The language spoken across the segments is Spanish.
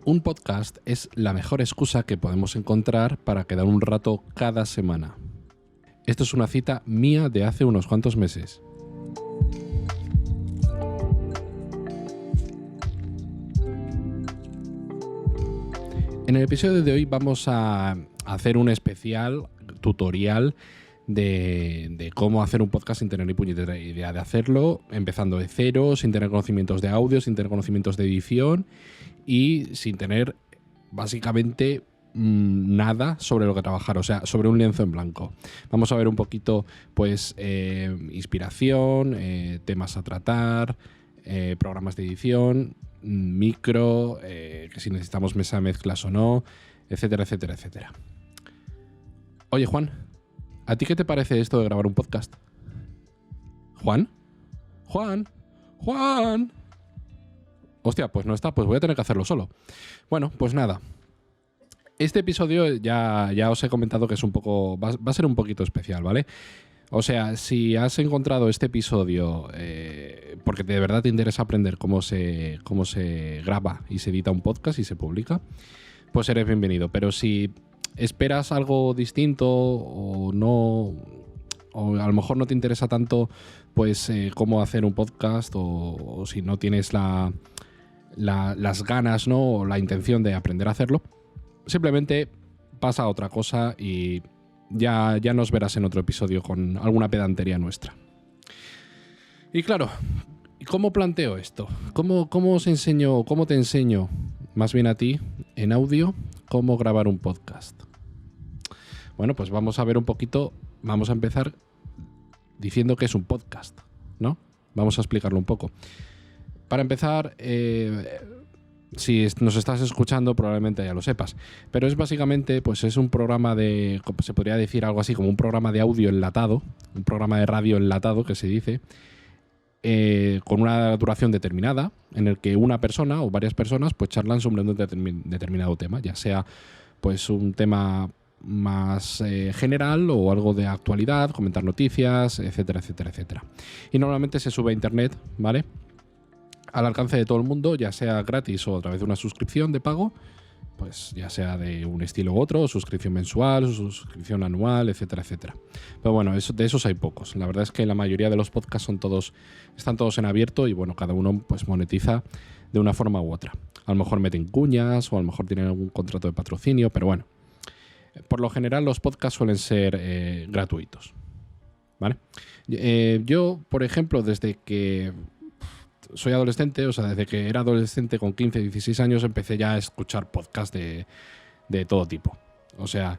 Un podcast es la mejor excusa que podemos encontrar para quedar un rato cada semana. Esto es una cita mía de hace unos cuantos meses. En el episodio de hoy vamos a hacer un especial tutorial de cómo hacer un podcast sin tener ni puñetera idea de hacerlo, empezando de cero, sin tener conocimientos de audio, sin tener conocimientos de edición y sin tener básicamente nada sobre lo que trabajar, o sea, sobre un lienzo en blanco. Vamos a ver un poquito, pues, inspiración, temas a tratar, programas de edición, micro, que si necesitamos mesa de mezclas o no, etcétera, etcétera, etcétera. Oye, Juan, ¿a ti qué te parece esto de grabar un podcast? ¿Juan? ¿Juan? ¿Juan? Hostia, pues no está, pues voy a tener que hacerlo solo. Bueno, pues nada. Este episodio ya os he comentado que es un poco, va a ser un poquito especial, ¿vale? O sea, si has encontrado este episodio porque de verdad te interesa aprender cómo se graba y se edita un podcast y se publica, pues eres bienvenido. Pero si esperas algo distinto o no, o a lo mejor no te interesa tanto, pues cómo hacer un podcast o si no tienes las ganas, ¿no? O la intención de aprender a hacerlo, simplemente pasa a otra cosa y ya nos verás en otro episodio con alguna pedantería nuestra. Y claro, ¿cómo planteo esto? ¿Cómo os enseño, cómo te enseño, más bien a ti, en audio, cómo grabar un podcast? Bueno, pues vamos a ver un poquito, vamos a empezar diciendo que es un podcast, ¿no? Vamos a explicarlo un poco. Para empezar, si nos estás escuchando probablemente ya lo sepas, pero es básicamente, pues es un programa de, se podría decir algo así como un programa de audio enlatado, un programa de radio enlatado que se dice, con una duración determinada, en el que una persona o varias personas pues charlan sobre un determinado tema, ya sea pues un tema más general o algo de actualidad, comentar noticias, etcétera, etcétera, etcétera. Y normalmente se sube a internet, ¿vale?, al alcance de todo el mundo, ya sea gratis o a través de una suscripción de pago, pues ya sea de un estilo u otro, suscripción mensual, suscripción anual, etcétera, etcétera. Pero bueno, de esos hay pocos. La verdad es que la mayoría de los podcasts están todos en abierto y bueno, cada uno pues monetiza de una forma u otra. A lo mejor meten cuñas o a lo mejor tienen algún contrato de patrocinio, pero bueno, por lo general los podcasts suelen ser gratuitos, ¿vale? Yo, por ejemplo, desde que soy adolescente, o sea, desde que era adolescente con 15, 16 años empecé ya a escuchar podcasts de todo tipo. O sea,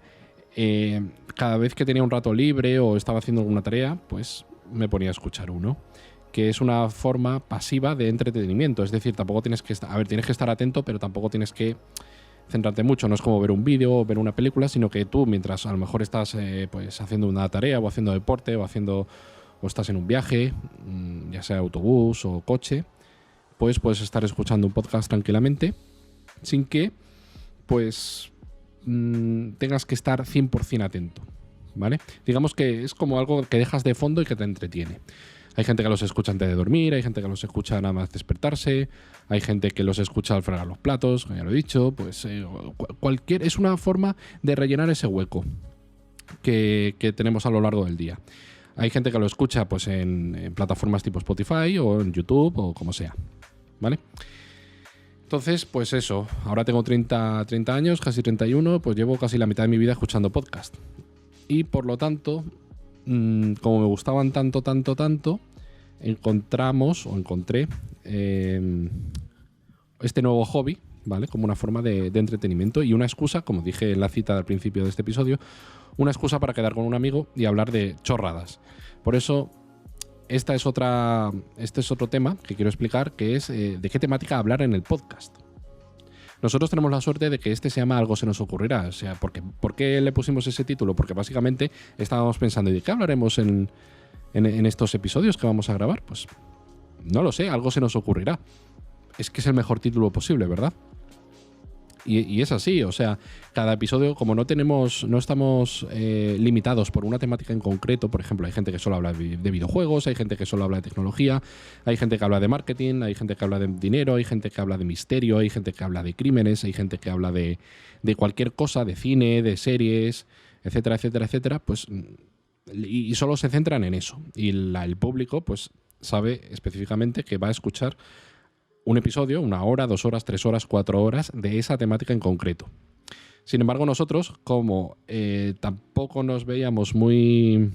cada vez que tenía un rato libre o estaba haciendo alguna tarea, pues me ponía a escuchar uno, que es una forma pasiva de entretenimiento. Es decir, tampoco tienes que tienes que estar atento, pero tampoco tienes que centrarte mucho. No es como ver un vídeo o ver una película, sino que tú, mientras a lo mejor estás pues haciendo una tarea o haciendo deporte o estás en un viaje, ya sea autobús o coche, pues puedes estar escuchando un podcast tranquilamente sin que pues tengas que estar 100% atento, ¿vale? Digamos que es como algo que dejas de fondo y que te entretiene. Hay gente que los escucha antes de dormir, hay gente que los escucha nada más despertarse, hay gente que los escucha al fregar los platos, como ya lo he dicho, pues es una forma de rellenar ese hueco que tenemos a lo largo del día. Hay gente que lo escucha pues en plataformas tipo Spotify o en YouTube o como sea, ¿vale? Entonces, pues eso, ahora tengo 30 años, casi 31, pues llevo casi la mitad de mi vida escuchando podcast. Y por lo tanto, como me gustaban tanto, encontré este nuevo hobby, ¿vale? Como una forma de entretenimiento y una excusa, como dije en la cita al principio de este episodio, una excusa para quedar con un amigo y hablar de chorradas. Por eso, este es otro tema que quiero explicar, que es de qué temática hablar en el podcast. Nosotros tenemos la suerte de que este se llama Algo se nos ocurrirá. O sea, ¿por qué le pusimos ese título? Porque básicamente estábamos pensando, ¿de qué hablaremos en estos episodios que vamos a grabar? Pues no lo sé, algo se nos ocurrirá. Es que es el mejor título posible, ¿verdad? Y es así, o sea, cada episodio, como no estamos limitados por una temática en concreto, por ejemplo, hay gente que solo habla de videojuegos, hay gente que solo habla de tecnología, hay gente que habla de marketing, hay gente que habla de dinero, hay gente que habla de misterio, hay gente que habla de crímenes, hay gente que habla de cualquier cosa, de cine, de series, etcétera, etcétera, etcétera, pues y solo se centran en eso. Y el público, pues, sabe específicamente que va a escuchar un episodio, 1 hora, 2 horas, 3 horas, 4 horas de esa temática en concreto. Sin embargo, nosotros, como tampoco nos veíamos muy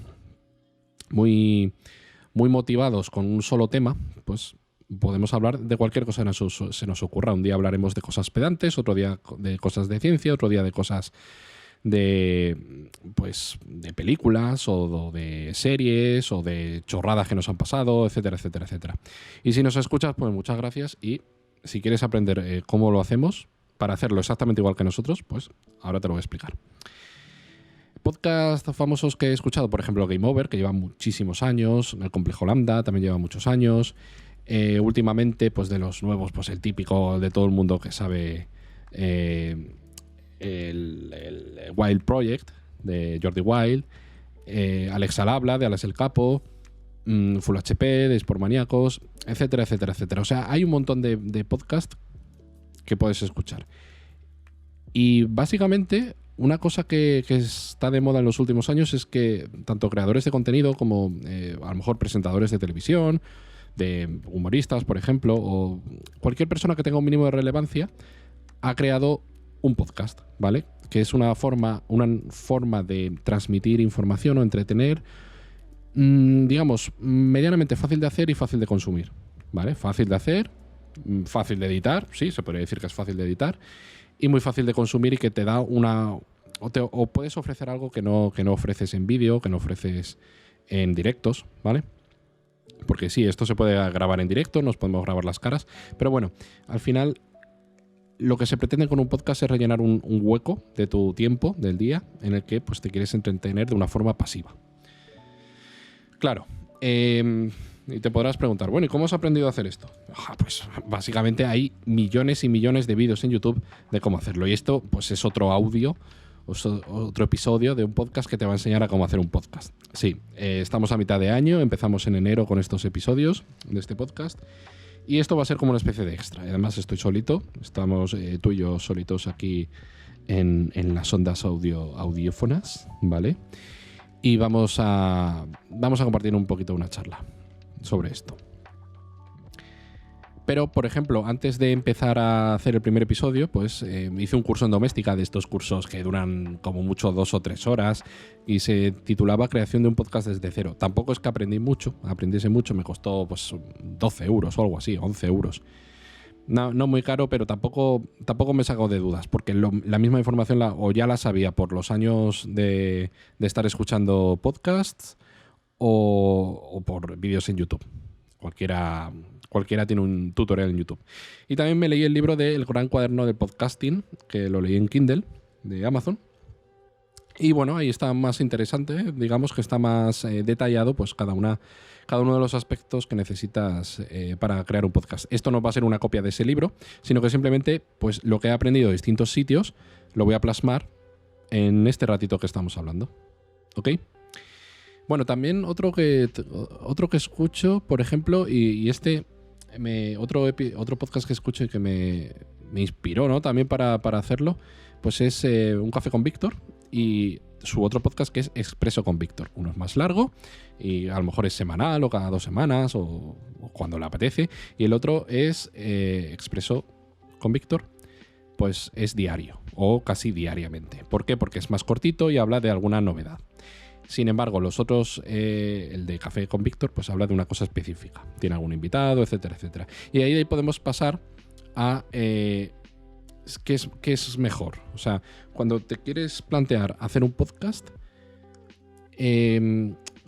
motivados con un solo tema, pues podemos hablar de cualquier cosa que se nos ocurra. Un día hablaremos de cosas pedantes, otro día de cosas de ciencia, otro día de cosas de películas o de series o de chorradas que nos han pasado, etcétera, etcétera, etcétera. Y si nos escuchas, pues muchas gracias, y si quieres aprender cómo lo hacemos para hacerlo exactamente igual que nosotros, pues ahora te lo voy a explicar. Podcasts famosos que he escuchado, por ejemplo, Game Over, que lleva muchísimos años, El Complejo Lambda también lleva muchos años. Últimamente, pues de los nuevos, pues el típico de todo el mundo que sabe, el Wild Project de Jordi Wild, Alex al habla de Alex el Capo, Full HP de Sportmaníacos, etcétera, etcétera, etcétera. O sea, hay un montón de podcasts que puedes escuchar. Y básicamente una cosa que está de moda en los últimos años es que tanto creadores de contenido como a lo mejor presentadores de televisión, de humoristas, por ejemplo, o cualquier persona que tenga un mínimo de relevancia, ha creado un podcast, ¿vale? Que es una forma de transmitir información o entretener, digamos, medianamente fácil de hacer y fácil de consumir, ¿vale? Fácil de hacer, fácil de editar, sí, se podría decir que es fácil de editar, y muy fácil de consumir, y que te da o puedes ofrecer algo que no ofreces en vídeo, que no ofreces en directos, ¿vale? Porque sí, esto se puede grabar en directo, nos podemos grabar las caras, pero bueno, al final lo que se pretende con un podcast es rellenar un hueco de tu tiempo, del día, en el que pues, te quieres entretener de una forma pasiva. Claro, y te podrás preguntar, bueno, ¿y cómo has aprendido a hacer esto? Pues básicamente hay millones y millones de vídeos en YouTube de cómo hacerlo. Y esto pues es otro episodio de un podcast que te va a enseñar a cómo hacer un podcast. Sí, estamos a mitad de año, empezamos en enero con estos episodios de este podcast. Y esto va a ser como una especie de extra. Además estoy solito, estamos tú y yo solitos aquí en las ondas audiófonas, ¿vale? Y vamos a compartir un poquito una charla sobre esto. Pero, por ejemplo, antes de empezar a hacer el primer episodio, pues hice un curso en doméstica, de estos cursos que duran como mucho 2 o 3 horas, y se titulaba Creación de un podcast desde cero. Tampoco es que aprendiese mucho, me costó pues 12 euros o algo así, 11 euros. No muy caro, pero tampoco me sacó de dudas, porque la misma información o ya la sabía por los años de estar escuchando podcasts o por vídeos en YouTube. Cualquiera tiene un tutorial en YouTube. Y también me leí el libro de El Gran Cuaderno del Podcasting, que lo leí en Kindle, de Amazon. Y bueno, ahí está más interesante, digamos que está más detallado pues cada uno de los aspectos que necesitas para crear un podcast. Esto no va a ser una copia de ese libro, sino que simplemente pues lo que he aprendido de distintos sitios lo voy a plasmar en este ratito que estamos hablando. ¿Ok? Bueno, también otro que escucho, por ejemplo, y otro podcast que escucho y que me inspiró, ¿no? También para hacerlo, pues es Un Café con Víctor, y su otro podcast que es Expreso con Víctor. Uno es más largo y a lo mejor es semanal o cada 2 semanas o cuando le apetece, y el otro es Expreso con Víctor, pues es diario o casi diariamente. ¿Por qué? Porque es más cortito y habla de alguna novedad. Sin embargo, los otros, el de Café con Víctor, pues habla de una cosa específica. Tiene algún invitado, etcétera, etcétera. Y ahí podemos pasar a qué es mejor. O sea, cuando te quieres plantear hacer un podcast,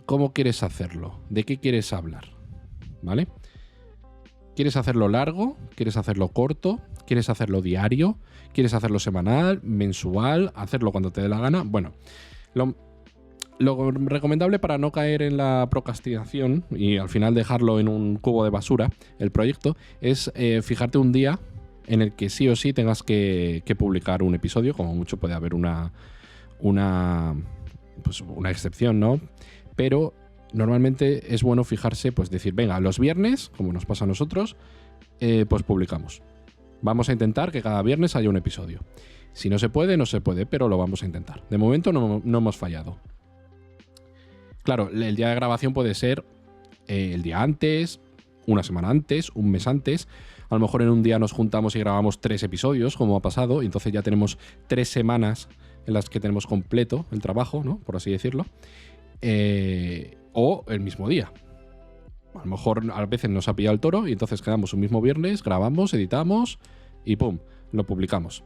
¿cómo quieres hacerlo? ¿De qué quieres hablar? ¿Vale? ¿Quieres hacerlo largo? ¿Quieres hacerlo corto? ¿Quieres hacerlo diario? ¿Quieres hacerlo semanal, mensual? ¿Hacerlo cuando te dé la gana? Bueno, lo recomendable para no caer en la procrastinación y al final dejarlo en un cubo de basura, el proyecto, es fijarte un día en el que sí o sí tengas que publicar un episodio, como mucho puede haber una excepción, ¿no? Pero normalmente es bueno fijarse, pues decir, venga, los viernes, como nos pasa a nosotros, pues publicamos. Vamos a intentar que cada viernes haya un episodio. Si no se puede, no se puede, pero lo vamos a intentar. De momento no hemos fallado. Claro, el día de grabación puede ser el día antes, una semana antes, un mes antes. A lo mejor en un día nos juntamos y grabamos 3 episodios, como ha pasado, y entonces ya tenemos 3 semanas en las que tenemos completo el trabajo, ¿no? Por así decirlo. O el mismo día. A lo mejor a veces nos ha pillado el toro y entonces quedamos un mismo viernes, grabamos, editamos y ¡pum! Lo publicamos.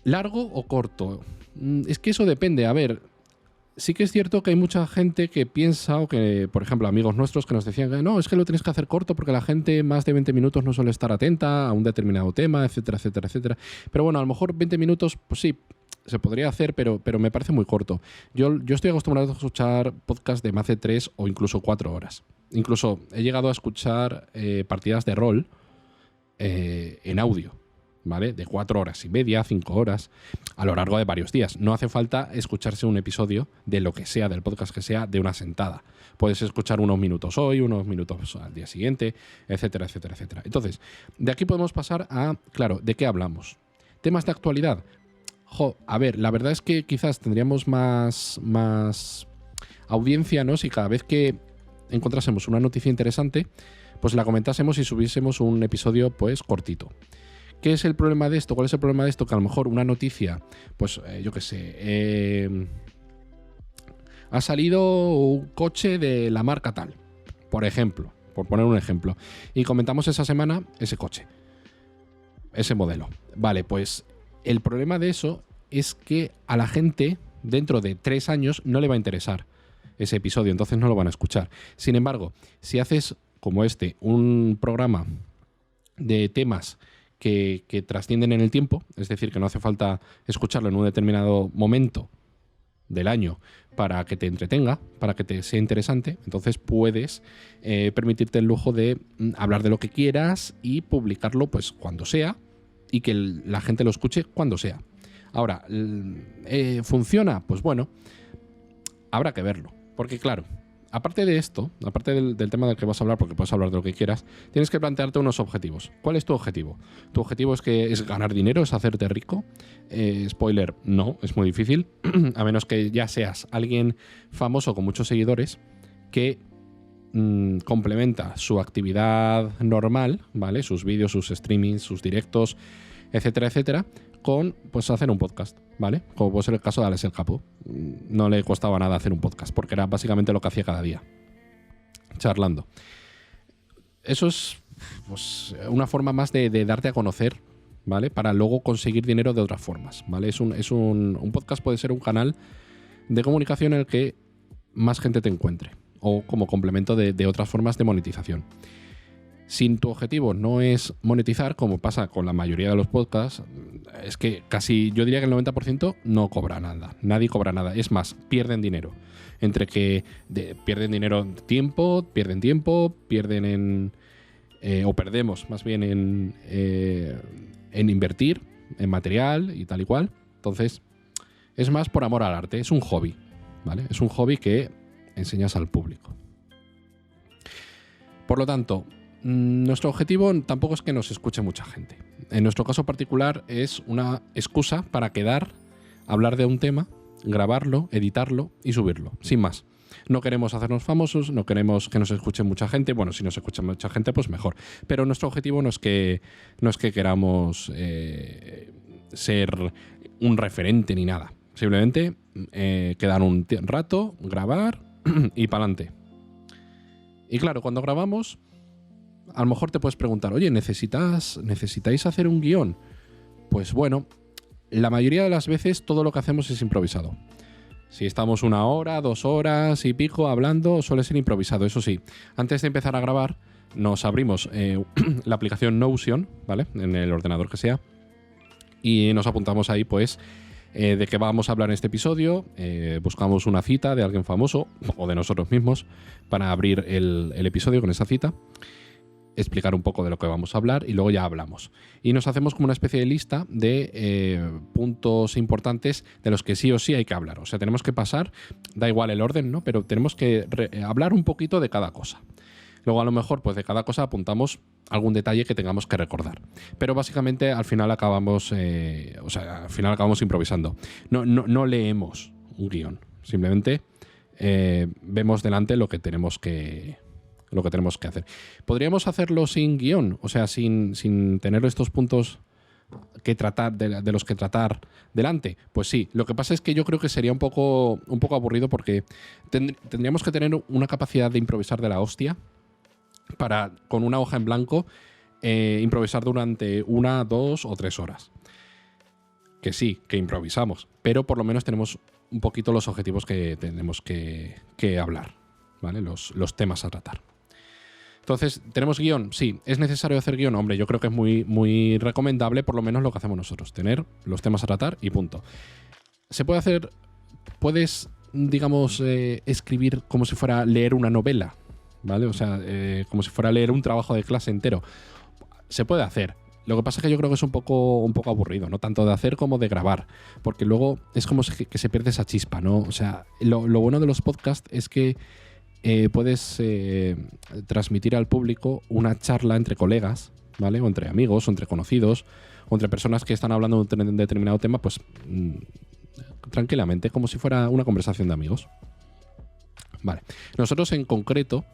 ¿Largo o corto? Es que eso depende. A ver, sí que es cierto que hay mucha gente que piensa, o que, por ejemplo, amigos nuestros que nos decían que no, es que lo tienes que hacer corto porque la gente más de 20 minutos no suele estar atenta a un determinado tema, etcétera, etcétera, etcétera. Pero bueno, a lo mejor 20 minutos, pues sí, se podría hacer, pero me parece muy corto. Yo estoy acostumbrado a escuchar podcasts de más de 3 o incluso 4 horas. Incluso he llegado a escuchar partidas de rol en audio, ¿vale? De 4 horas y media, 5 horas, a lo largo de varios días. No hace falta escucharse un episodio de lo que sea, del podcast que sea, de una sentada. Puedes escuchar unos minutos hoy, unos minutos al día siguiente, etcétera, etcétera, etcétera. Entonces, de aquí podemos pasar a, claro, ¿de qué hablamos? ¿Temas de actualidad? A ver, la verdad es que quizás tendríamos más audiencia, ¿no? Si cada vez que encontrásemos una noticia interesante, pues la comentásemos y subiésemos un episodio, pues, cortito. ¿Qué es el problema de esto? ¿Cuál es el problema de esto? Que a lo mejor una noticia, pues, yo qué sé, ha salido un coche de la marca tal, por ejemplo, por poner un ejemplo, y comentamos esa semana ese coche, ese modelo. Vale, pues el problema de eso es que a la gente dentro de 3 años no le va a interesar ese episodio, entonces no lo van a escuchar. Sin embargo, si haces como un programa de temas que trascienden en el tiempo, es decir, que no hace falta escucharlo en un determinado momento del año para que te entretenga, para que te sea interesante, entonces puedes permitirte el lujo de hablar de lo que quieras y publicarlo pues cuando sea, y que la gente lo escuche cuando sea. Ahora, ¿funciona? Pues bueno, habrá que verlo. Porque claro, aparte de esto, aparte del tema del que vas a hablar, porque puedes hablar de lo que quieras, tienes que plantearte unos objetivos. ¿Cuál es tu objetivo? ¿Tu objetivo es ganar dinero, es hacerte rico? Spoiler, no, es muy difícil, a menos que ya seas alguien famoso con muchos seguidores que complementa su actividad normal, ¿vale? Sus vídeos, sus streamings, sus directos, etcétera, etcétera, con pues hacer un podcast, ¿vale? Como puede ser el caso de Alex el Capo. No le costaba nada hacer un podcast, porque era básicamente lo que hacía cada día, charlando. Eso es pues una forma más de darte a conocer, ¿vale? Para luego conseguir dinero de otras formas, ¿vale? Un podcast puede ser un canal de comunicación en el que más gente te encuentre, o como complemento de otras formas de monetización. Si tu objetivo no es monetizar, como pasa con la mayoría de los podcasts, es que casi, yo diría que el 90% no cobra nada. Nadie cobra nada. Es más, pierden dinero. Entre que pierden dinero en tiempo, pierden o perdemos más bien en invertir, en material y tal y cual. Entonces, es más por amor al arte. Es un hobby, ¿vale? Es un hobby que enseñas al público. Por lo tanto, nuestro objetivo tampoco es que nos escuche mucha gente. En nuestro caso particular es una excusa para quedar, hablar de un tema, grabarlo, editarlo y subirlo, sin más. No queremos hacernos famosos, no queremos que nos escuche mucha gente. Bueno, si nos escucha mucha gente, pues mejor. Pero nuestro objetivo no es que queramos ser un referente ni nada. Simplemente quedar un rato, grabar y para adelante. Y claro, cuando grabamos, a lo mejor te puedes preguntar, oye, ¿necesitáis hacer un guión? Pues bueno, la mayoría de las veces todo lo que hacemos es improvisado. Si estamos 1 hora, 2 horas y pico hablando, suele ser improvisado. Eso sí, antes de empezar a grabar, nos abrimos la aplicación Notion, ¿vale? En el ordenador que sea, y nos apuntamos ahí, pues, de qué vamos a hablar en este episodio. Buscamos una cita de alguien famoso o de nosotros mismos para abrir el episodio con esa cita. explicar un poco de lo que vamos a hablar y luego ya hablamos. Y nos hacemos como una especie de lista de puntos importantes de los que sí o sí hay que hablar. O sea, tenemos que pasar, da igual el orden, ¿no? Pero tenemos que hablar un poquito de cada cosa. Luego a lo mejor pues de cada cosa apuntamos algún detalle que tengamos que recordar. Pero básicamente al final acabamos improvisando. No leemos un guión. Simplemente vemos delante lo que tenemos que hacer. ¿Podríamos hacerlo sin guión? O sea, sin tener estos puntos que tratar de los que tratar delante. Pues sí, lo que pasa es que yo creo que sería un poco aburrido porque tendríamos que tener una capacidad de improvisar de la hostia para, con una hoja en blanco, improvisar durante 1, 2 o 3 horas. Que sí, que improvisamos, pero por lo menos tenemos un poquito los objetivos que tenemos que hablar, ¿vale? Los temas a tratar. Entonces, ¿tenemos guión? Sí. ¿Es necesario hacer guión? Hombre, yo creo que es muy, muy recomendable, por lo menos lo que hacemos nosotros, tener los temas a tratar y punto. ¿Se puede hacer? ¿Puedes, digamos, escribir como si fuera leer una novela? ¿Vale? O sea, como si fuera leer un trabajo de clase entero. Se puede hacer. Lo que pasa es que yo creo que es un poco aburrido, no tanto de hacer como de grabar, porque luego es como que se pierde esa chispa, ¿no? O sea, lo bueno de los podcasts es que puedes transmitir al público una charla entre colegas, ¿vale? O entre amigos, o entre conocidos, o entre personas que están hablando de un determinado tema, pues tranquilamente, como si fuera una conversación de amigos. Vale. Nosotros en concreto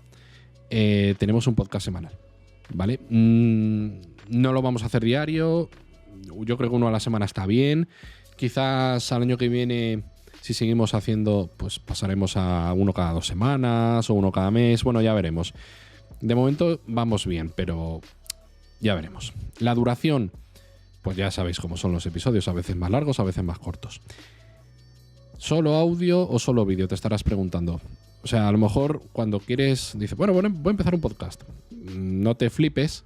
tenemos un podcast semanal, ¿vale? No lo vamos a hacer diario. Yo creo que uno a la semana está bien. Quizás al año que viene, si seguimos haciendo, pues pasaremos a uno cada 2 semanas o uno cada mes. Bueno, ya veremos. De momento vamos bien, pero ya veremos. La duración, pues ya sabéis cómo son los episodios, a veces más largos, a veces más cortos. ¿Solo audio o solo vídeo? Te estarás preguntando. O sea, a lo mejor cuando quieres, dices, bueno, voy a empezar un podcast. No te flipes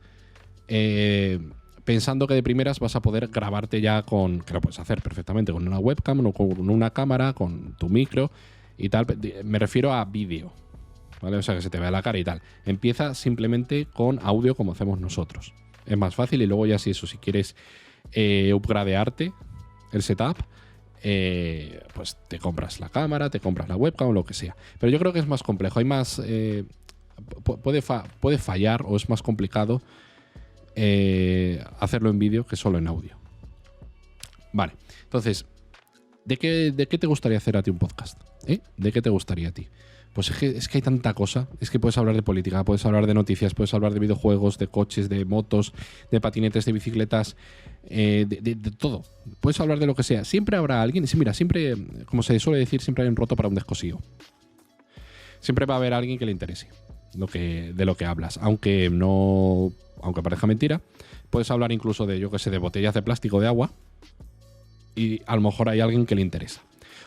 pensando que de primeras vas a poder grabarte ya que lo puedes hacer perfectamente con una webcam o con una cámara, con tu micro y tal. Me refiero a vídeo, ¿vale? O sea, que se te vea la cara y tal. Empieza simplemente con audio como hacemos nosotros. Es más fácil y luego ya si quieres upgradearte el setup, pues te compras la cámara, te compras la webcam o lo que sea. Pero yo creo que es más complejo. Hay más... puede fallar o es más complicado hacerlo en vídeo que solo en audio. Vale, entonces, ¿de qué te gustaría hacer a ti un podcast? ¿De qué te gustaría a ti? Pues es que hay tanta cosa. Es que puedes hablar de política, puedes hablar de noticias, puedes hablar de videojuegos, de coches, de motos, de patinetes, de bicicletas, de todo. Puedes hablar de lo que sea. Siempre habrá alguien. Mira, siempre, como se suele decir, siempre hay un roto para un descosido. Siempre va a haber alguien que le interese de lo que hablas. Aunque parezca mentira, puedes hablar incluso de botellas de plástico de agua y a lo mejor hay alguien que le interesa.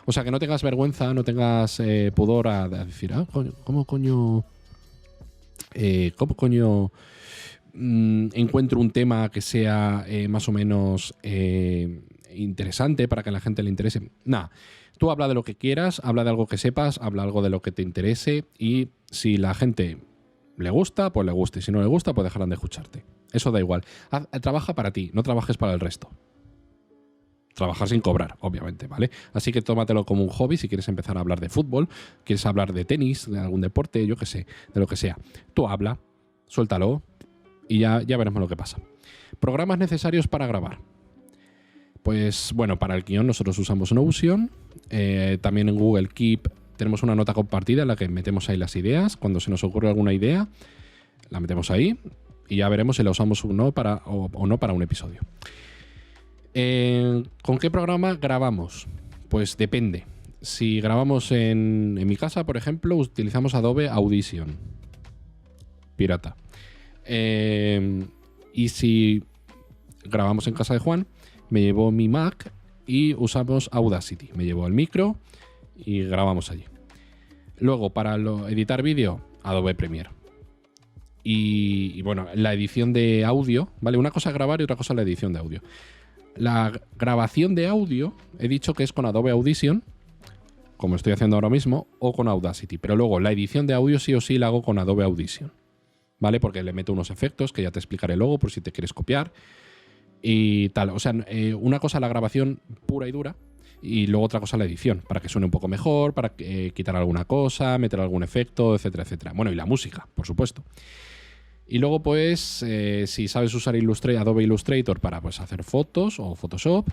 O sea, que no tengas vergüenza, no tengas pudor a decir, ¿cómo coño encuentro un tema que sea más o menos interesante para que a la gente le interese? Nada, tú habla de lo que quieras, habla de algo que sepas, habla algo de lo que te interese y si la gente le gusta, pues le gusta y si no le gusta, pues dejarán de escucharte. Eso da igual. Trabaja para ti, no trabajes para el resto. Trabajar sin cobrar, obviamente, ¿vale? Así que tómatelo como un hobby si quieres empezar a hablar de fútbol, quieres hablar de tenis, de algún deporte, yo qué sé, de lo que sea. Tú habla, suéltalo y ya veremos lo que pasa. ¿Programas necesarios para grabar? Pues bueno, para el guión nosotros usamos Notion, también en Google Keep tenemos una nota compartida en la que metemos ahí las ideas. Cuando se nos ocurre alguna idea, la metemos ahí y ya veremos si la usamos o no para un episodio. ¿Con qué programa grabamos? Pues depende. Si grabamos en mi casa, por ejemplo, utilizamos Adobe Audition. Pirata. Y si grabamos en casa de Juan, me llevo mi Mac y usamos Audacity. Me llevo el micro y grabamos allí. Luego, para editar vídeo, Adobe Premiere. Y bueno, la edición de audio, ¿vale? Una cosa es grabar y otra cosa es la edición de audio. La grabación de audio, he dicho que es con Adobe Audition, como estoy haciendo ahora mismo, o con Audacity. Pero luego la edición de audio sí o sí la hago con Adobe Audition. ¿vale? Porque le meto unos efectos que ya te explicaré luego por si te quieres copiar y tal. O sea, una cosa la grabación pura y dura y luego otra cosa la edición, para que suene un poco mejor, para quitar alguna cosa, meter algún efecto, etcétera, etcétera. Bueno, y la música, por supuesto. Y luego, pues, si sabes usar Adobe Illustrator para pues, hacer fotos o Photoshop,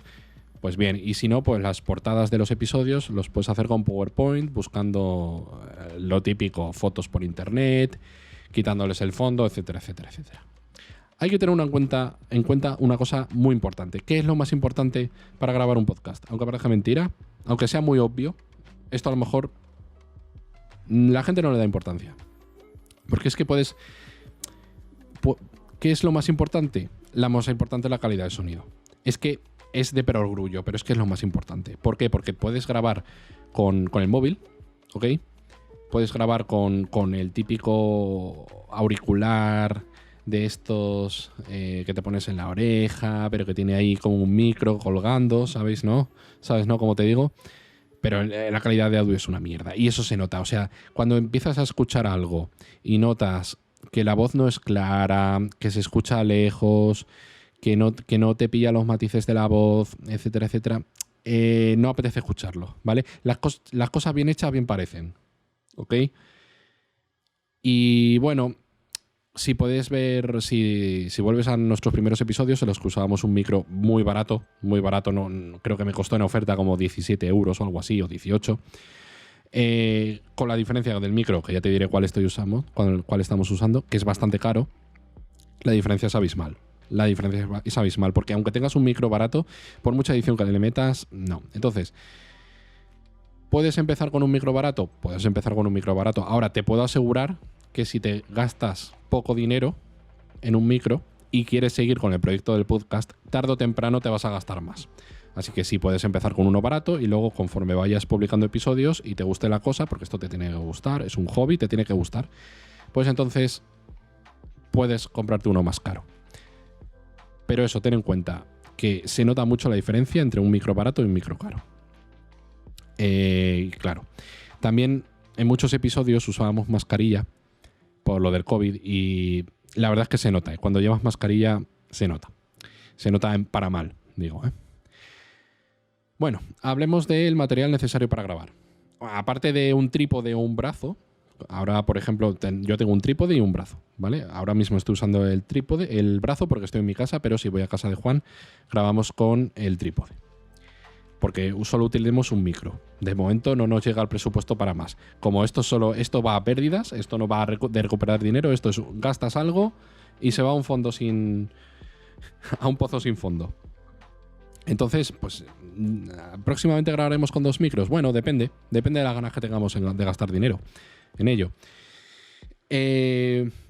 pues bien. Y si no, pues las portadas de los episodios los puedes hacer con PowerPoint, buscando lo típico, fotos por internet, quitándoles el fondo, etcétera, etcétera, etcétera. Hay que tener en cuenta una cosa muy importante. ¿Qué es lo más importante para grabar un podcast? Aunque parezca mentira, aunque sea muy obvio, esto a lo mejor la gente no le da importancia. Porque es que puedes... ¿Qué es lo más importante? La más importante es la calidad de sonido. Es que es de perogrullo, pero es que es lo más importante. ¿Por qué? Porque puedes grabar con el móvil, ¿ok? Puedes grabar con el típico auricular de estos que te pones en la oreja, pero que tiene ahí como un micro colgando, ¿sabéis, no? ¿Sabes, no? Como te digo. Pero la calidad de audio es una mierda. Y eso se nota. O sea, cuando empiezas a escuchar algo y notas que la voz no es clara, que se escucha lejos, que no te pilla los matices de la voz, etcétera, etcétera, no apetece escucharlo, ¿vale? Las cosas bien hechas bien parecen, ¿ok? Y bueno, si puedes ver, si vuelves a nuestros primeros episodios en los que usábamos un micro muy barato, no, creo que me costó en oferta como 17 euros o algo así, o 18. Con la diferencia del micro, que ya te diré cuál estamos usando, que es bastante caro, la diferencia es abismal. Porque aunque tengas un micro barato, por mucha edición que le metas, no. Entonces, ¿puedes empezar con un micro barato? Puedes empezar con un micro barato. Ahora, te puedo asegurar que si te gastas poco dinero en un micro y quieres seguir con el proyecto del podcast, tarde o temprano te vas a gastar más. Así que sí, puedes empezar con uno barato y luego conforme vayas publicando episodios y te guste la cosa, porque esto te tiene que gustar, es un hobby, te tiene que gustar, pues entonces puedes comprarte uno más caro. Pero eso, ten en cuenta que se nota mucho la diferencia entre un micro barato y un micro caro. Claro, también en muchos episodios usábamos mascarilla por lo del COVID y la verdad es que se nota. Cuando llevas mascarilla se nota. Se nota para mal, digo, ¿eh? Bueno, hablemos del material necesario para grabar. Aparte de un trípode o un brazo, ahora, por ejemplo, yo tengo un trípode y un brazo, ¿vale? Ahora mismo estoy usando el brazo porque estoy en mi casa, pero si voy a casa de Juan, grabamos con el trípode. Porque solo utilizamos un micro. De momento no nos llega el presupuesto para más. Como esto va a pérdidas, esto no va de recuperar dinero, esto es gastas algo y se va a un pozo sin fondo. Entonces, pues próximamente grabaremos con 2 micros. Bueno, depende de las ganas que tengamos de gastar dinero en ello.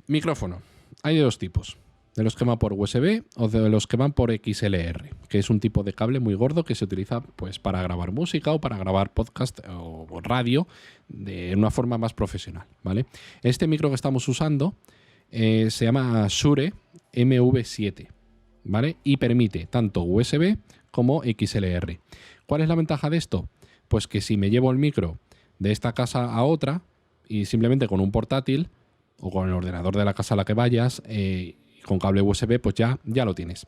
Micrófono. Hay de 2 tipos. De los que van por USB o de los que van por XLR, que es un tipo de cable muy gordo que se utiliza pues, para grabar música o para grabar podcast o radio de una forma más profesional, ¿vale? Este micro que estamos usando se llama Shure MV7, ¿vale? Y permite tanto USB como XLR. ¿Cuál es la ventaja de esto? Pues que si me llevo el micro de esta casa a otra y simplemente con un portátil o con el ordenador de la casa a la que vayas con cable USB, pues ya lo tienes.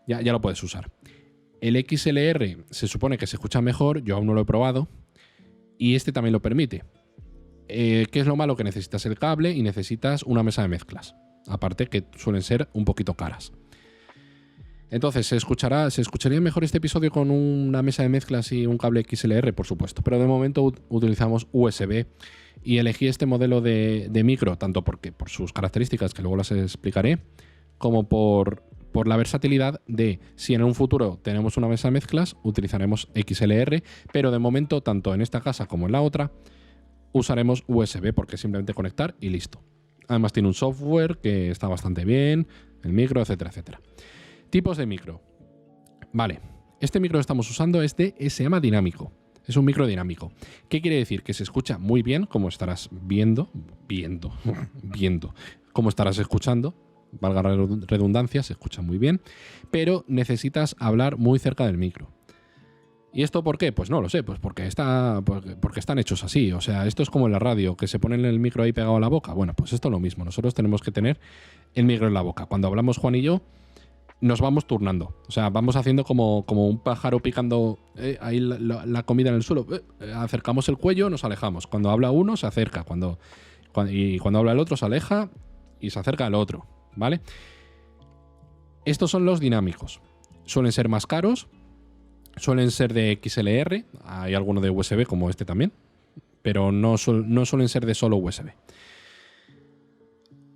Ya lo puedes usar. El XLR se supone que se escucha mejor, yo aún no lo he probado, y este también lo permite. ¿Qué es lo malo? Que necesitas el cable y necesitas una mesa de mezclas. Aparte que suelen ser un poquito caras. Entonces, ¿se escucharía mejor este episodio con una mesa de mezclas y un cable XLR? Por supuesto. Pero de momento utilizamos USB y elegí este modelo de micro, tanto por sus características, que luego las explicaré, como por la versatilidad de si en un futuro tenemos una mesa de mezclas, utilizaremos XLR, pero de momento, tanto en esta casa como en la otra, usaremos USB porque es simplemente conectar y listo. Además tiene un software que está bastante bien, el micro, etcétera, etcétera. Tipos de micro. Vale, este micro que estamos usando se llama dinámico. Es un micro dinámico. ¿Qué quiere decir? Que se escucha muy bien, como estarás viendo, como estarás escuchando, valga la redundancia, se escucha muy bien, pero necesitas hablar muy cerca del micro. ¿Y esto por qué? Pues no lo sé, pues porque están hechos así. O sea, esto es como en la radio, que se ponen el micro ahí pegado a la boca. Bueno, pues esto es lo mismo. Nosotros tenemos que tener el micro en la boca. Cuando hablamos Juan y yo, nos vamos turnando. O sea, vamos haciendo como un pájaro picando ahí la comida en el suelo. Acercamos el cuello, nos alejamos. Cuando habla uno, se acerca. Y cuando habla el otro, se aleja y se acerca al otro. ¿Vale? Estos son los dinámicos. Suelen ser más caros. Suelen ser de XLR. Hay alguno de USB como este también. Pero no suelen ser de solo USB.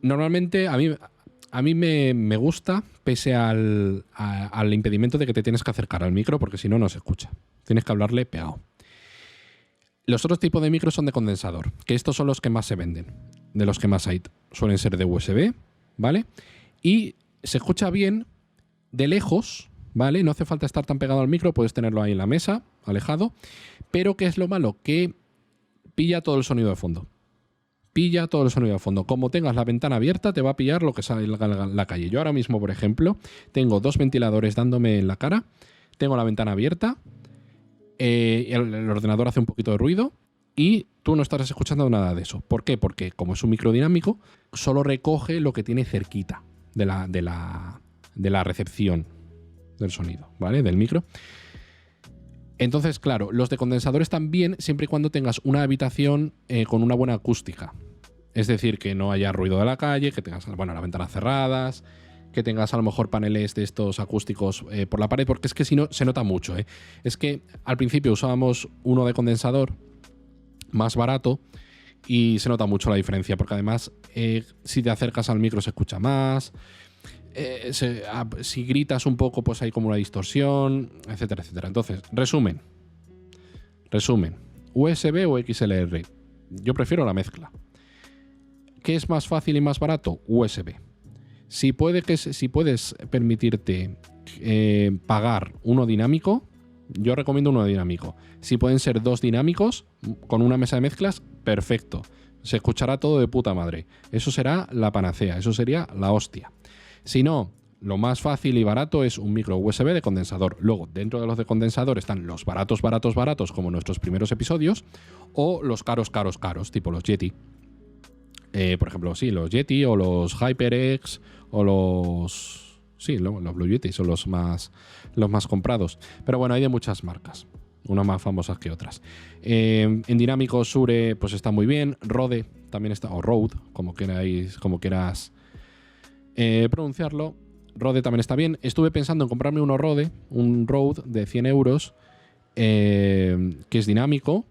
Normalmente a mí me gusta, pese al impedimento de que te tienes que acercar al micro, porque si no, no se escucha. Tienes que hablarle pegado. Los otros tipos de micros son de condensador, que estos son los que más se venden, de los que más hay. Suelen ser de USB, ¿vale? Y se escucha bien de lejos, ¿vale? No hace falta estar tan pegado al micro, puedes tenerlo ahí en la mesa, alejado. Pero ¿qué es lo malo? Que pilla todo el sonido de fondo. Pilla todo el sonido de fondo. Como tengas la ventana abierta, te va a pillar lo que sale en la calle. Yo ahora mismo, por ejemplo, tengo 2 ventiladores dándome en la cara, tengo la ventana abierta, el ordenador hace un poquito de ruido y tú no estarás escuchando nada de eso. ¿Por qué? Porque como es un micro dinámico, solo recoge lo que tiene cerquita de la recepción del sonido, ¿vale? Del micro. Entonces, claro, los de condensadores también, siempre y cuando tengas una habitación con una buena acústica. Es decir, que no haya ruido de la calle, que tengas, bueno, las ventanas cerradas, que tengas a lo mejor paneles de estos acústicos por la pared, porque es que si no, se nota mucho, ¿eh? Es que al principio usábamos uno de condensador más barato y se nota mucho la diferencia, porque además si te acercas al micro se escucha más. Si gritas un poco, pues hay como una distorsión, etcétera, etcétera. Entonces, resumen. USB o XLR. Yo prefiero la mezcla. ¿Qué es más fácil y más barato? USB. Si puedes permitirte pagar uno dinámico, yo recomiendo uno dinámico. Si pueden ser 2 dinámicos con una mesa de mezclas, perfecto. Se escuchará todo de puta madre. Eso será la panacea, eso sería la hostia. Si no, lo más fácil y barato es un micro USB de condensador. Luego, dentro de los de condensador están los baratos, como nuestros primeros episodios, o los caros, tipo los Yeti. Por ejemplo, sí, los Yeti o los HyperX o los... Sí, los Blue Yeti son los más comprados. Pero bueno, hay de muchas marcas, unas más famosas que otras. En dinámico, Shure pues está muy bien. Rode también está, o Rode, como quieras pronunciarlo. Rode también está bien. Estuve pensando en comprarme un Rode de 100 euros, que es dinámico,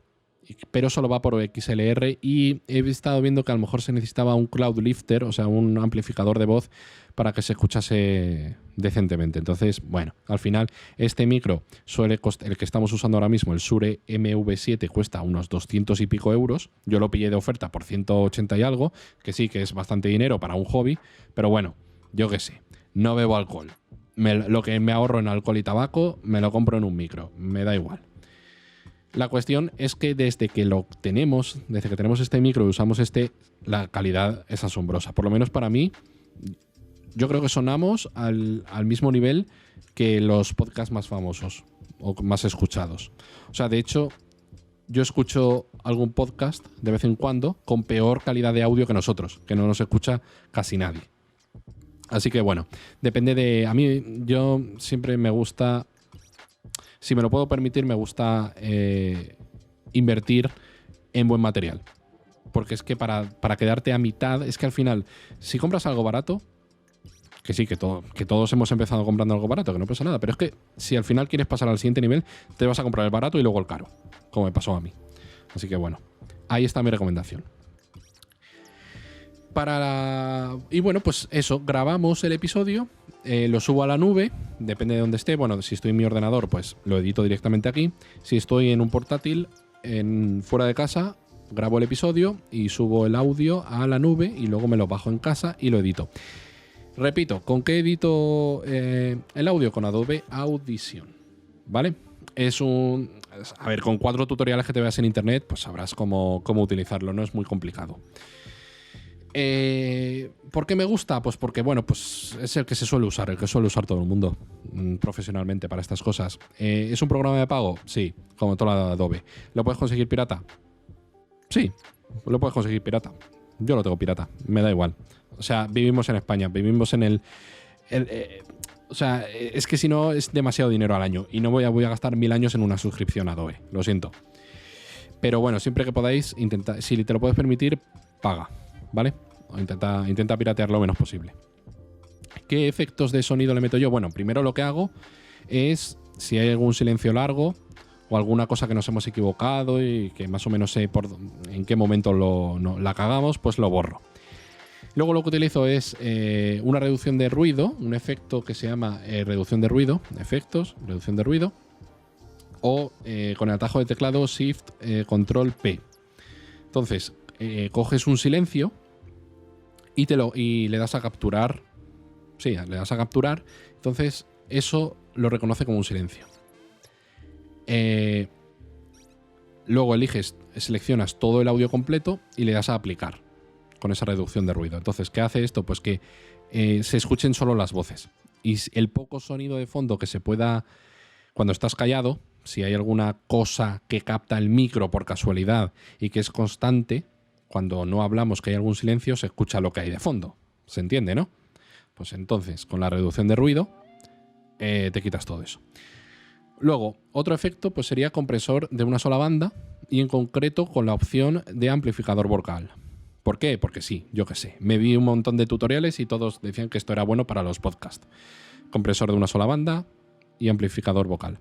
pero solo va por XLR, y he estado viendo que a lo mejor se necesitaba un cloud lifter, o sea, un amplificador de voz para que se escuchase decentemente. Entonces, bueno, al final este micro suele costar, el que estamos usando ahora mismo, el Shure MV7, cuesta unos 200 y pico euros. Yo lo pillé de oferta por 180 y algo, que sí que es bastante dinero para un hobby, pero bueno, yo qué sé, no bebo alcohol. Lo que me ahorro en alcohol y tabaco me lo compro en un micro, me da igual. La cuestión es que desde que tenemos este micro y usamos la calidad es asombrosa. Por lo menos para mí, yo creo que sonamos al mismo nivel que los podcasts más famosos o más escuchados. O sea, de hecho, yo escucho algún podcast de vez en cuando con peor calidad de audio que nosotros, que no nos escucha casi nadie. Así que bueno, depende de... A mí, yo siempre me gusta... Si me lo puedo permitir, me gusta invertir en buen material. Porque es que para quedarte a mitad, es que al final, si compras algo barato, que sí, que todos hemos empezado comprando algo barato, que no pasa nada, pero es que si al final quieres pasar al siguiente nivel, te vas a comprar el barato y luego el caro, como me pasó a mí. Así que bueno, ahí está mi recomendación. Y bueno, pues eso, grabamos el episodio, lo subo a la nube, depende de dónde esté. Bueno, si estoy en mi ordenador, pues lo edito directamente aquí. Si estoy en un portátil, fuera de casa, grabo el episodio y subo el audio a la nube y luego me lo bajo en casa y lo edito. Repito, ¿con qué edito el audio? Con Adobe Audition, ¿vale? A ver, con 4 tutoriales que te veas en internet, pues sabrás cómo utilizarlo, no es muy complicado. ¿Por qué me gusta? Pues porque, bueno, pues es el que se suele usar, el que suele usar todo el mundo profesionalmente para estas cosas. ¿Es un programa de pago? Sí, como toda la Adobe. ¿Lo puedes conseguir pirata? Sí, lo puedes conseguir pirata. Yo lo tengo pirata, me da igual. O sea, vivimos en España, vivimos en o sea, es que si no es demasiado dinero al año y no voy a gastar 1000 años en una suscripción a Adobe, lo siento. Pero bueno, siempre que podáis, intenta, si te lo puedes permitir, paga, ¿vale? O intenta piratear lo menos posible. ¿Qué efectos de sonido le meto yo? Bueno, primero lo que hago es, si hay algún silencio largo o alguna cosa que nos hemos equivocado y que más o menos sé en qué momento la cagamos, pues lo borro. Luego lo que utilizo es una reducción de ruido, un efecto que se llama reducción de ruido, efectos, reducción de ruido, o con el atajo de teclado Shift Control P. Entonces, coges un silencio y le das a capturar. Sí, le das a capturar. Entonces, eso lo reconoce como un silencio. Luego seleccionas todo el audio completo y le das a aplicar con esa reducción de ruido. Entonces, ¿qué hace esto? Pues que se escuchen solo las voces. Y el poco sonido de fondo que se pueda, cuando estás callado, si hay alguna cosa que capta el micro por casualidad y que es constante, cuando no hablamos que hay algún silencio, se escucha lo que hay de fondo. ¿Se entiende, no? Pues entonces, con la reducción de ruido, te quitas todo eso. Luego, otro efecto pues sería compresor de una sola banda y en concreto con la opción de amplificador vocal. ¿Por qué? Porque sí, yo qué sé. Me vi un montón de tutoriales y todos decían que esto era bueno para los podcasts. Compresor de una sola banda y amplificador vocal.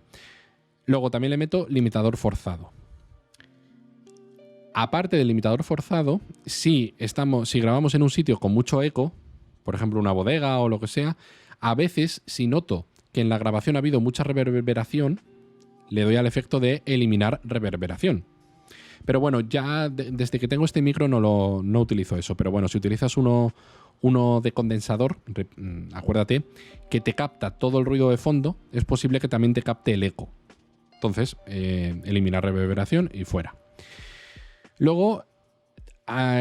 Luego también le meto limitador forzado. Aparte del limitador forzado, si grabamos en un sitio con mucho eco, por ejemplo una bodega o lo que sea, a veces si noto que en la grabación ha habido mucha reverberación, le doy al efecto de eliminar reverberación. Pero bueno, ya desde que tengo este micro no utilizo eso. Pero bueno, si utilizas uno de condensador, acuérdate que te capta todo el ruido de fondo, es posible que también te capte el eco. Entonces, eliminar reverberación y fuera. Luego,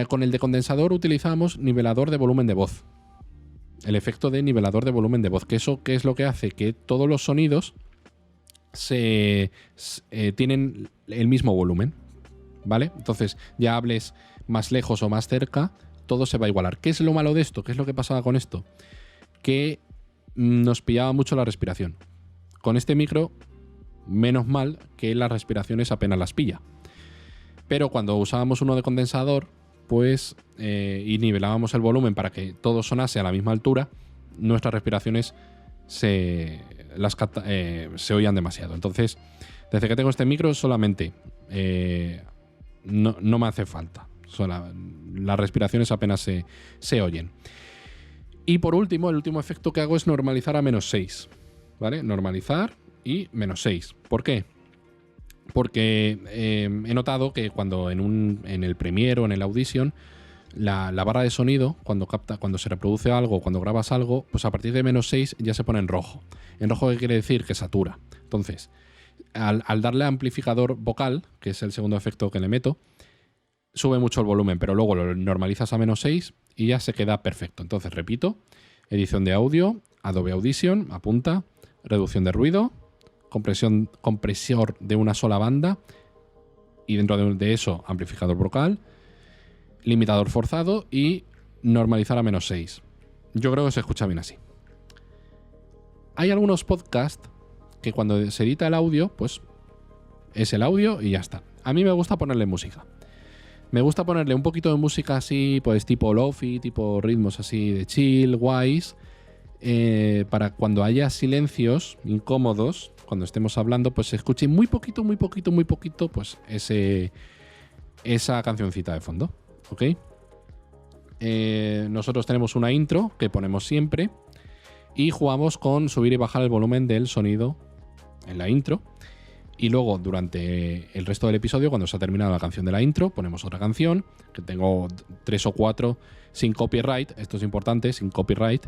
con el de condensador utilizamos nivelador de volumen de voz. El efecto de nivelador de volumen de voz. Que eso, ¿qué es lo que hace? Que todos los sonidos tienen el mismo volumen. ¿Vale? Entonces, ya hables más lejos o más cerca, todo se va a igualar. ¿Qué es lo malo de esto? ¿Qué es lo que pasaba con esto? Que nos pillaba mucho la respiración. Con este micro, menos mal que las respiraciones apenas las pilla. Pero cuando usábamos uno de condensador, pues, y nivelábamos el volumen para que todo sonase a la misma altura, nuestras respiraciones se oían demasiado. Entonces, desde que tengo este micro, solamente no me hace falta. Las respiraciones apenas se oyen. Y por último, el último efecto que hago es normalizar a -6. ¿Vale? Normalizar y -6. ¿Por qué? Porque he notado que cuando en el Premiere o en el Audition, la barra de sonido, cuando se reproduce algo, cuando grabas algo, pues a partir de -6 ya se pone en rojo. ¿En rojo qué quiere decir? Que satura. Entonces, al darle amplificador vocal, que es el segundo efecto que le meto, sube mucho el volumen, pero luego lo normalizas a -6 y ya se queda perfecto. Entonces, repito, edición de audio, Adobe Audition, apunta, reducción de ruido, compresor de una sola banda y dentro de eso amplificador vocal, limitador forzado y normalizar a -6. Yo creo que se escucha bien así. Hay algunos podcasts que cuando se edita el audio, pues es el audio y ya está. A mí me gusta ponerle música. Me gusta ponerle un poquito de música así, pues tipo lofi, tipo ritmos así de chill, guays, para cuando haya silencios incómodos, cuando estemos hablando, pues se escuche muy poquito, pues esa cancioncita de fondo, ¿ok? Nosotros tenemos una intro que ponemos siempre y jugamos con subir y bajar el volumen del sonido en la intro. Y luego, durante el resto del episodio, cuando se ha terminado la canción de la intro, ponemos otra canción, que tengo 3 o 4 sin copyright, esto es importante, sin copyright,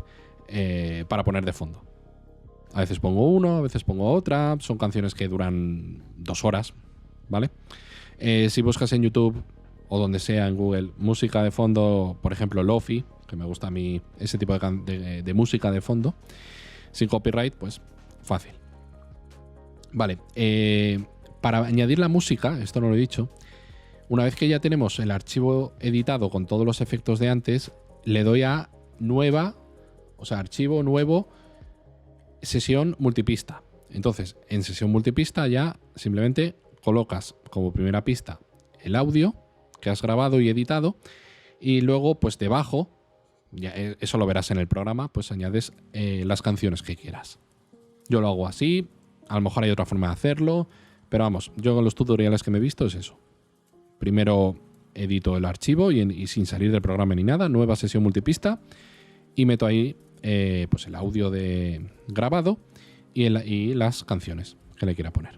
para poner de fondo. A veces pongo uno, a veces pongo otra, son canciones que duran 2 horas, ¿vale? Si buscas en YouTube o donde sea en Google, música de fondo, por ejemplo, Lo-Fi, que me gusta a mí ese tipo de música de fondo, sin copyright, pues fácil. Vale, para añadir la música, esto no lo he dicho, una vez que ya tenemos el archivo editado con todos los efectos de antes, le doy a nueva, o sea, archivo nuevo, sesión multipista. Entonces, en sesión multipista ya simplemente colocas como primera pista el audio que has grabado y editado, y luego pues debajo, ya eso lo verás en el programa, pues añades las canciones que quieras. Yo lo hago así, a lo mejor hay otra forma de hacerlo, pero vamos, yo con los tutoriales que me he visto es eso. Primero edito el archivo y sin salir del programa ni nada, nueva sesión multipista, y meto ahí pues el audio de grabado y las canciones que le quiera poner.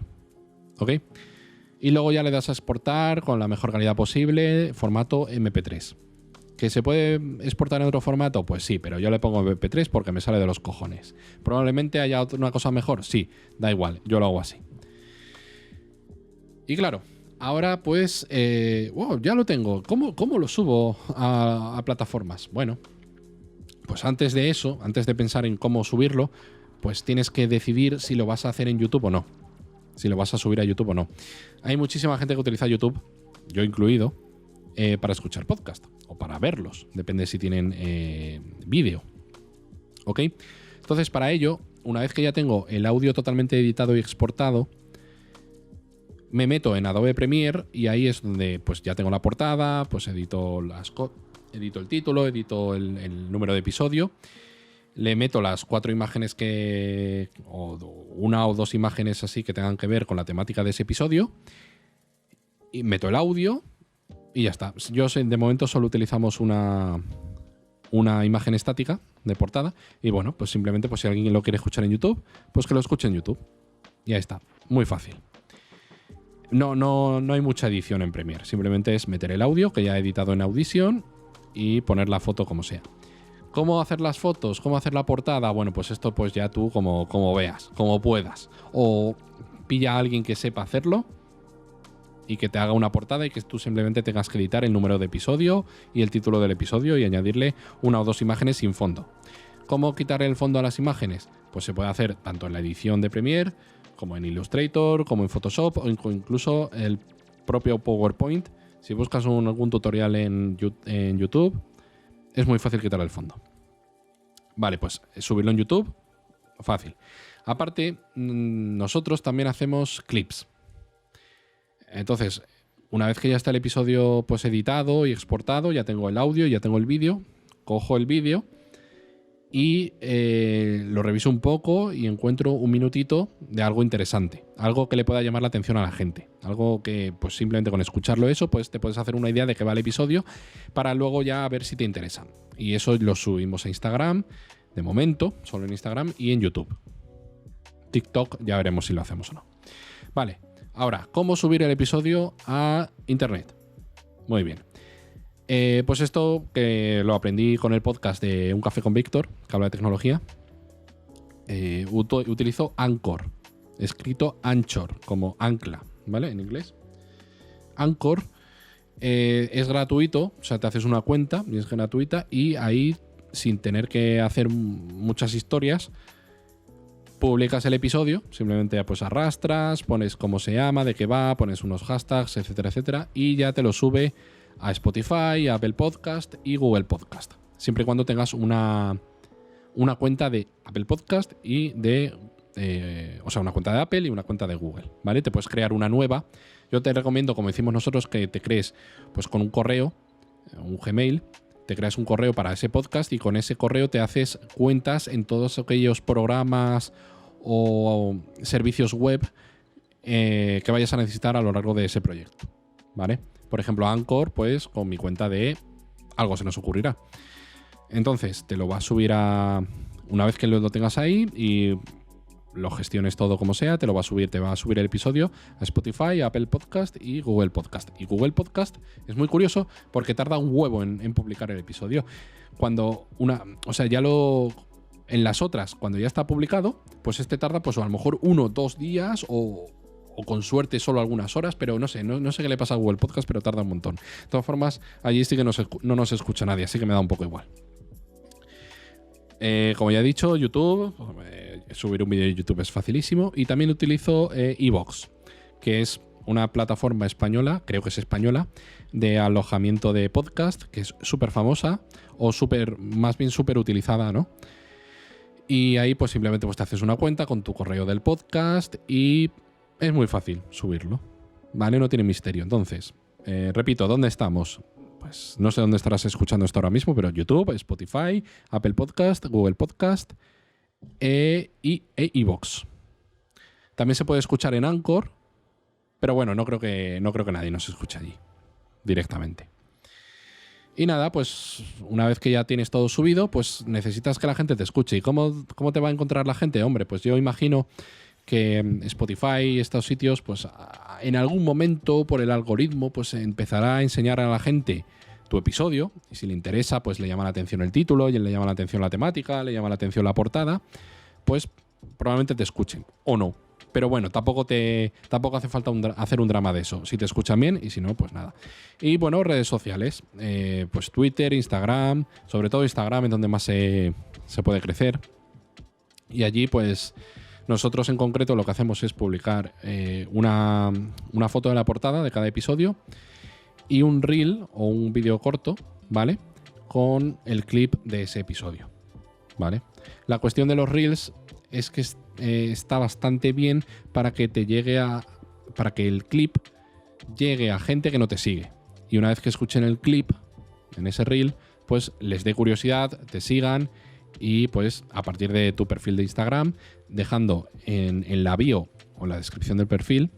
¿Ok? Y luego ya le das a exportar con la mejor calidad posible, formato MP3. ¿Que se puede exportar en otro formato? Pues sí, pero yo le pongo MP3 porque me sale de los cojones. ¿Probablemente haya una cosa mejor? Sí, da igual, yo lo hago así. Y claro, ahora pues, ya lo tengo. ¿Cómo lo subo a plataformas? Bueno, pues antes de eso, antes de pensar en cómo subirlo, pues tienes que decidir si lo vas a hacer en YouTube o no. Si lo vas a subir a YouTube o no. Hay muchísima gente que utiliza YouTube, yo incluido, para escuchar podcast o para verlos, depende si tienen vídeo. ¿Ok? Entonces, para ello, una vez que ya tengo el audio totalmente editado y exportado, me meto en Adobe Premiere y ahí es donde pues ya tengo la portada, pues edito el título, edito el número de episodio, le meto las 4 imágenes o una o 2 imágenes así que tengan que ver con la temática de ese episodio, y meto el audio y ya está. Yo de momento solo utilizamos una imagen estática de portada y bueno, pues simplemente pues si alguien lo quiere escuchar en YouTube, pues que lo escuche en YouTube. Y ahí está, muy fácil. No hay mucha edición en Premiere, simplemente es meter el audio que ya he editado en Audition y poner la foto como sea. ¿Cómo hacer las fotos? ¿Cómo hacer la portada? Bueno, pues esto pues ya tú como veas, como puedas. O pilla a alguien que sepa hacerlo y que te haga una portada y que tú simplemente tengas que editar el número de episodio y el título del episodio y añadirle 1 o 2 imágenes sin fondo. ¿Cómo quitar el fondo a las imágenes? Pues se puede hacer tanto en la edición de Premiere, como en Illustrator, como en Photoshop o incluso el propio PowerPoint. Si buscas algún tutorial en YouTube, es muy fácil quitar el fondo. Vale, pues subirlo en YouTube, fácil. Aparte, nosotros también hacemos clips. Entonces, una vez que ya está el episodio pues editado y exportado, ya tengo el audio, ya tengo el vídeo, cojo el vídeo y lo reviso un poco y encuentro un minutito de algo interesante, algo que le pueda llamar la atención a la gente, algo que pues simplemente con escucharlo eso pues te puedes hacer una idea de qué va el episodio para luego ya ver si te interesa. Y eso lo subimos a Instagram, de momento, solo en Instagram y en YouTube. TikTok ya veremos si lo hacemos o no. Vale, ahora, ¿cómo subir el episodio a Internet? Muy bien. Pues esto que lo aprendí con el podcast de Un Café con Víctor, que habla de tecnología. Utilizo Anchor, escrito Anchor, como ancla, ¿vale? En inglés. Anchor es gratuito, o sea, te haces una cuenta y es gratuita y ahí, sin tener que hacer muchas historias, publicas el episodio, simplemente pues arrastras, pones cómo se llama, de qué va, pones unos hashtags, etcétera, etcétera, y ya te lo sube a Spotify, a Apple Podcast y Google Podcast. Siempre y cuando tengas una cuenta de Apple Podcast y o sea, una cuenta de Apple y una cuenta de Google, ¿vale? Te puedes crear una nueva. Yo te recomiendo, como decimos nosotros, que te crees pues con un correo, un Gmail, te creas un correo para ese podcast y con ese correo te haces cuentas en todos aquellos programas o servicios web que vayas a necesitar a lo largo de ese proyecto, ¿vale? Por ejemplo, Anchor, pues con mi cuenta de algo se nos ocurrirá. Entonces, te lo vas a subir una vez que lo tengas ahí y lo gestiones todo como sea, te va a subir el episodio a Spotify, a Apple Podcast y Google Podcast. Y Google Podcast es muy curioso porque tarda un huevo en publicar el episodio. En las otras, cuando ya está publicado, pues tarda pues a lo mejor 1 o 2 días o o con suerte solo algunas horas, pero no sé, no sé qué le pasa a Google Podcast, pero tarda un montón. De todas formas, allí sí que no nos escucha nadie, así que me da un poco igual. Como ya he dicho, YouTube, subir un vídeo de YouTube es facilísimo, y también utilizo iVoox, que es una plataforma española, creo que es española, de alojamiento de podcast, que es súper famosa, o más bien súper utilizada, ¿no? Y ahí pues simplemente pues, te haces una cuenta con tu correo del podcast y es muy fácil subirlo, ¿vale? No tiene misterio. Entonces, repito, ¿dónde estamos? Pues no sé dónde estarás escuchando esto ahora mismo, pero YouTube, Spotify, Apple Podcast, Google Podcast e iVoox. También se puede escuchar en Anchor, pero bueno, no creo que nadie nos escuche allí directamente. Y nada, pues una vez que ya tienes todo subido, pues necesitas que la gente te escuche. ¿Y cómo te va a encontrar la gente? Hombre, pues yo imagino que Spotify, estos sitios, pues en algún momento por el algoritmo, pues empezará a enseñar a la gente tu episodio. Y si le interesa, pues le llama la atención el título, y le llama la atención la temática, le llama la atención la portada, pues probablemente te escuchen. O no. Pero bueno, tampoco hace falta hacer un drama de eso. Si te escuchan bien y si no, pues nada. Y bueno, redes sociales. Pues Twitter, Instagram, sobre todo Instagram es donde más se puede crecer. Y allí pues nosotros en concreto lo que hacemos es publicar una foto de la portada de cada episodio y un reel o un vídeo corto, ¿vale? Con el clip de ese episodio, ¿vale? La cuestión de los reels es que está bastante bien para que para que el clip llegue a gente que no te sigue. Y una vez que escuchen el clip en ese reel, pues les dé curiosidad, te sigan y pues a partir de tu perfil de Instagram, dejando en la bio o en la descripción del perfil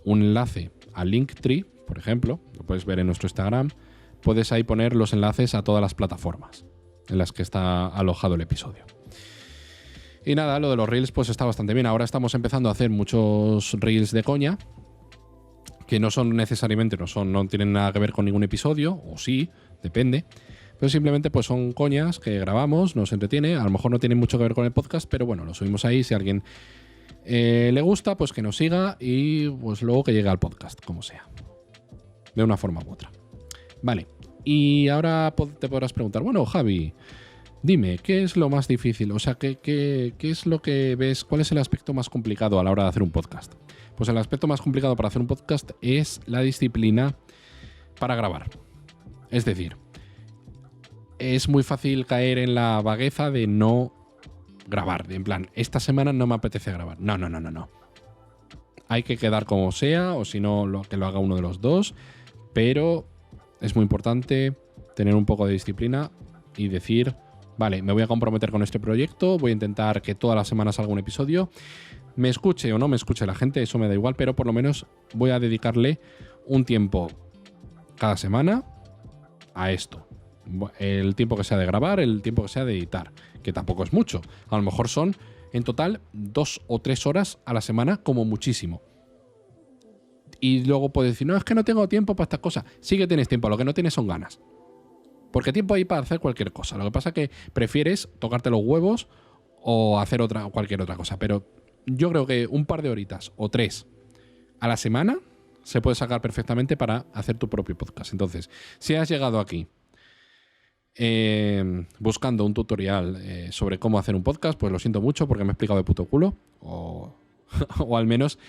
un enlace a Linktree, por ejemplo, lo puedes ver en nuestro Instagram, puedes ahí poner los enlaces a todas las plataformas en las que está alojado el episodio. Y nada, lo de los reels pues está bastante bien. Ahora estamos empezando a hacer muchos reels de coña, que no son necesariamente, no tienen nada que ver con ningún episodio, o sí, depende. Pero simplemente pues son coñas que grabamos, nos entretiene, a lo mejor no tienen mucho que ver con el podcast, pero bueno, lo subimos ahí. Si a alguien le gusta, pues que nos siga y pues luego que llegue al podcast, como sea. De una forma u otra. Vale, y ahora te podrás preguntar, bueno, Javi, dime, ¿qué es lo más difícil? O sea, ¿qué es lo que ves? ¿Cuál es el aspecto más complicado a la hora de hacer un podcast? Pues el aspecto más complicado para hacer un podcast es la disciplina para grabar. Es decir, es muy fácil caer en la vagueza de no grabar. En plan, esta semana no me apetece grabar. No. Hay que quedar como sea, o si no, que lo haga uno de los dos. Pero es muy importante tener un poco de disciplina y decir, vale, me voy a comprometer con este proyecto, voy a intentar que todas las semanas salga un episodio. Me escuche o no me escuche la gente, eso me da igual, pero por lo menos voy a dedicarle un tiempo cada semana a esto. El tiempo que sea de grabar, el tiempo que sea de editar, que tampoco es mucho. A lo mejor son en total 2 o 3 horas a la semana como muchísimo. Y luego puedes decir, no, es que no tengo tiempo para estas cosas. Sí que tienes tiempo, lo que no tienes son ganas. Porque tiempo hay para hacer cualquier cosa. Lo que pasa es que prefieres tocarte los huevos o hacer cualquier otra cosa. Pero yo creo que un par de horitas o 3 a la semana se puede sacar perfectamente para hacer tu propio podcast. Entonces, si has llegado aquí buscando un tutorial sobre cómo hacer un podcast, pues lo siento mucho porque me he explicado de puto culo. O al menos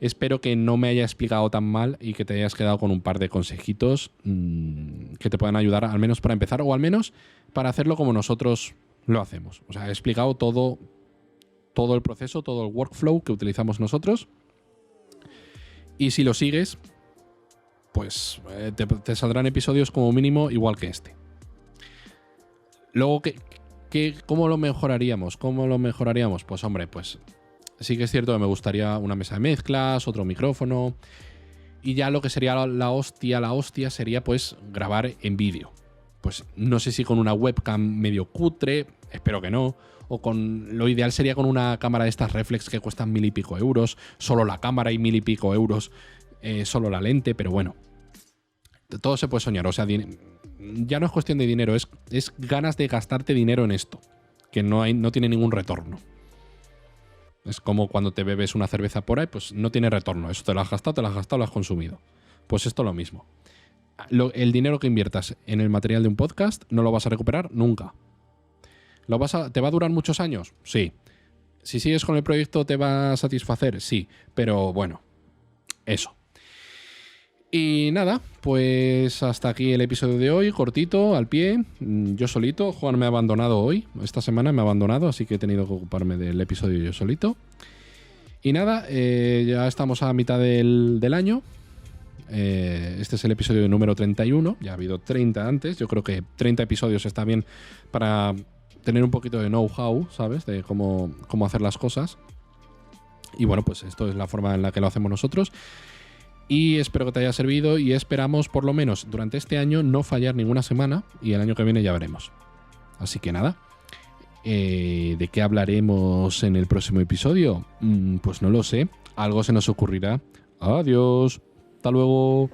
espero que no me haya explicado tan mal y que te hayas quedado con un par de consejitos que te puedan ayudar al menos para empezar o al menos para hacerlo como nosotros lo hacemos. O sea, he explicado todo el proceso, todo el workflow que utilizamos nosotros. Y si lo sigues, pues te saldrán episodios como mínimo igual que este. Luego, ¿cómo lo mejoraríamos? Pues hombre, pues sí que es cierto que me gustaría una mesa de mezclas, otro micrófono. Y ya lo que sería la hostia sería pues grabar en vídeo. Pues no sé si con una webcam medio cutre, espero que no. O lo ideal sería con una cámara de estas reflex que cuestan 1000 y pico euros. Solo la cámara y 1000 y pico euros. Solo la lente, pero bueno. Todo se puede soñar. O sea, ya no es cuestión de dinero, es ganas de gastarte dinero en esto. Que no tiene ningún retorno. Es como cuando te bebes una cerveza por ahí, pues no tiene retorno. Eso te lo has gastado, lo has consumido. Pues esto es lo mismo. El dinero que inviertas en el material de un podcast no lo vas a recuperar nunca. ¿Te va a durar muchos años? Sí. Si sigues con el proyecto, ¿te va a satisfacer? Sí. Pero bueno, eso. Y nada, pues hasta aquí el episodio de hoy, cortito, al pie, yo solito. Juan me ha abandonado hoy, esta semana me ha abandonado, así que he tenido que ocuparme del episodio yo solito. Y nada, ya estamos a mitad del año. Este es el episodio número 31, ya ha habido 30 antes. Yo creo que 30 episodios está bien para tener un poquito de know-how, ¿sabes? De cómo hacer las cosas. Y bueno, pues esto es la forma en la que lo hacemos nosotros. Y espero que te haya servido y esperamos por lo menos durante este año no fallar ninguna semana y el año que viene ya veremos. Así que nada, ¿de qué hablaremos en el próximo episodio? Pues no lo sé, algo se nos ocurrirá. Adiós, hasta luego.